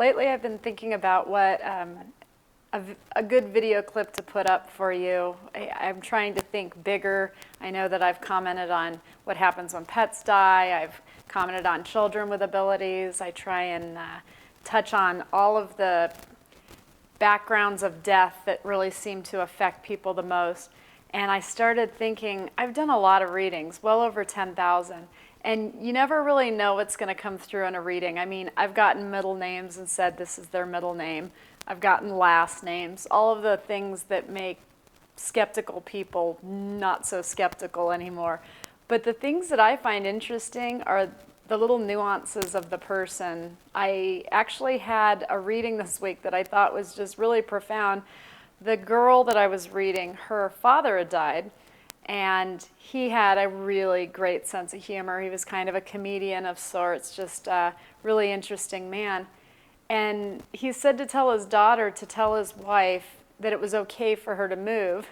lately I've been thinking about what a good video clip to put up for you. I'm trying to think bigger. I know that I've commented on what happens when pets die. I've commented on children with abilities. I try and touch on all of the backgrounds of death that really seem to affect people the most. And I started thinking, I've done a lot of readings, well over 10,000. And you never really know what's going to come through in a reading. I mean, I've gotten middle names and said this is their middle name. I've gotten last names, all of the things that make skeptical people not so skeptical anymore. But the things that I find interesting are the little nuances of the person. I actually had a reading this week that I thought was just really profound. The girl that I was reading, her father had died. And he had a really great sense of humor. He was kind of a comedian of sorts, just a really interesting man. And he said to tell his daughter to tell his wife that it was okay for her to move.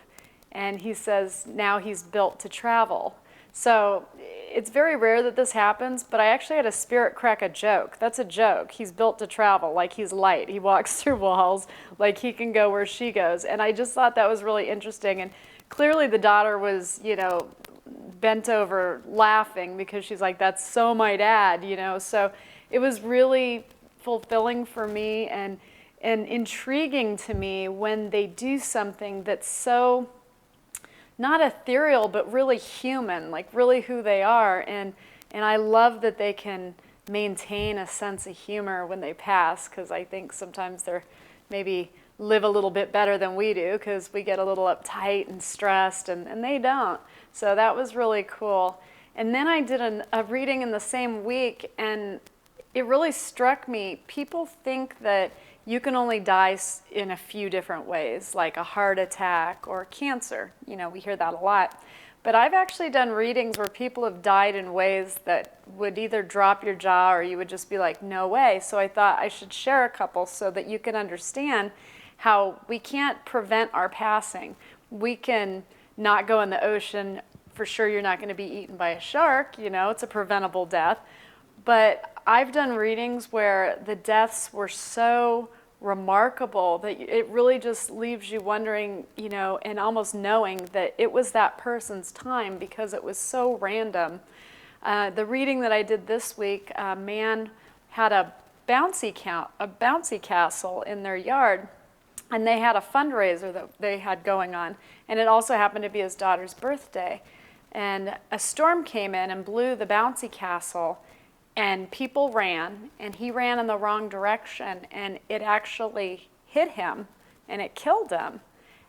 And he says now he's built to travel. So it's very rare that this happens, but I actually had a spirit crack a joke. That's a joke. He's built to travel, like he's light. He walks through walls, like he can go where she goes. And I just thought that was really interesting. And clearly the daughter was, bent over laughing because she's like, that's so my dad, So it was really fulfilling for me and intriguing to me when they do something that's so not ethereal, but really human, like really who they are. And I love that they can maintain a sense of humor when they pass, because I think sometimes they're maybe live a little bit better than we do because we get a little uptight and stressed, and they don't. So that was really cool. And then I did a reading in the same week, and it really struck me. People think that you can only die in a few different ways, like a heart attack or cancer. We hear that a lot. But I've actually done readings where people have died in ways that would either drop your jaw or you would just be like, no way. So I thought I should share a couple so that you can understand how we can't prevent our passing. We can not go in the ocean. For sure, you're not going to be eaten by a shark. It's a preventable death. But I've done readings where the deaths were so remarkable that it really just leaves you wondering, and almost knowing that it was that person's time because it was so random. The reading that I did this week, a man had a bouncy castle in their yard. And they had a fundraiser that they had going on. And it also happened to be his daughter's birthday. And a storm came in and blew the bouncy castle. And people ran. And he ran in the wrong direction. And it actually hit him. And it killed him.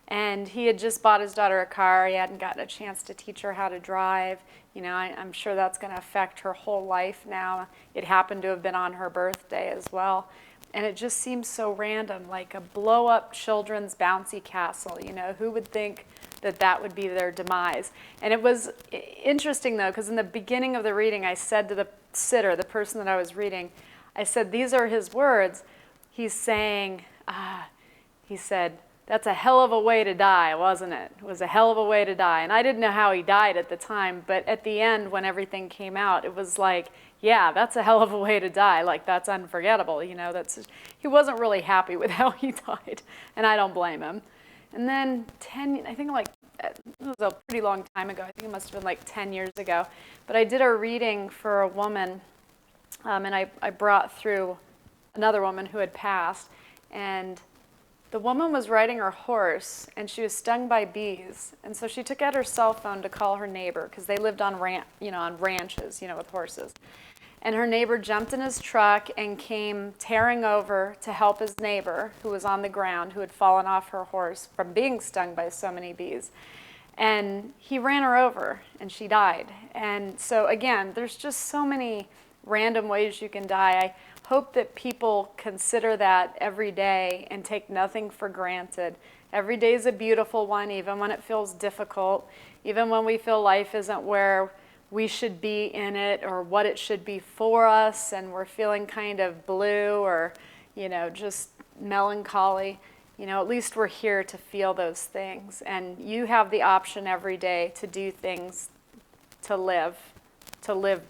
And he had just bought his daughter a car. He hadn't gotten a chance to teach her how to drive. I'm sure that's going to affect her whole life now. It happened to have been on her birthday as well. And it just seems so random, like a blow-up children's bouncy castle. Who would think that that would be their demise? And it was interesting, though, because in the beginning of the reading, I said to the sitter, the person that I was reading, I said, these are his words. He's saying, he said, that's a hell of a way to die, wasn't it? It was a hell of a way to die. And I didn't know how he died at the time, but at the end, when everything came out, it was like, yeah, that's a hell of a way to die. Like, that's unforgettable. He wasn't really happy with how he died, and I don't blame him. And then it was a pretty long time ago. I think it must have been like 10 years ago. But I did a reading for a woman, and I brought through another woman who had passed. And the woman was riding her horse, and she was stung by bees. And so she took out her cell phone to call her neighbor, because they lived on ranches, with horses. And her neighbor jumped in his truck and came tearing over to help his neighbor, who was on the ground, who had fallen off her horse from being stung by so many bees. And he ran her over, and she died. And so, again, there's just so many random ways you can die. I hope that people consider that every day and take nothing for granted. Every day is a beautiful one, even when it feels difficult, even when we feel life isn't where we should be in it or what it should be for us, and we're feeling kind of blue or, just melancholy. At least we're here to feel those things. And you have the option every day to do things, to live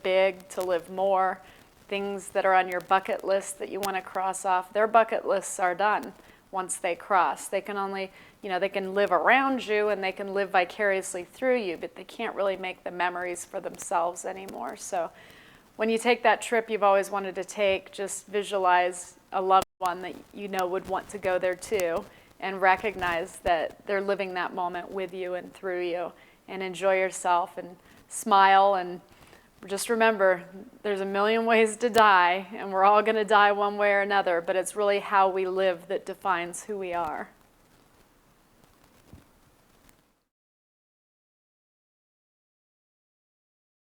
big, to live more, things that are on your bucket list that you want to cross off, their bucket lists are done once they cross. They can only, they can live around you and they can live vicariously through you, but they can't really make the memories for themselves anymore. So when you take that trip you've always wanted to take, just visualize a loved one that would want to go there too, and recognize that they're living that moment with you and through you, and enjoy yourself and smile. And just remember, there's a million ways to die, and we're all going to die one way or another, but it's really how we live that defines who we are.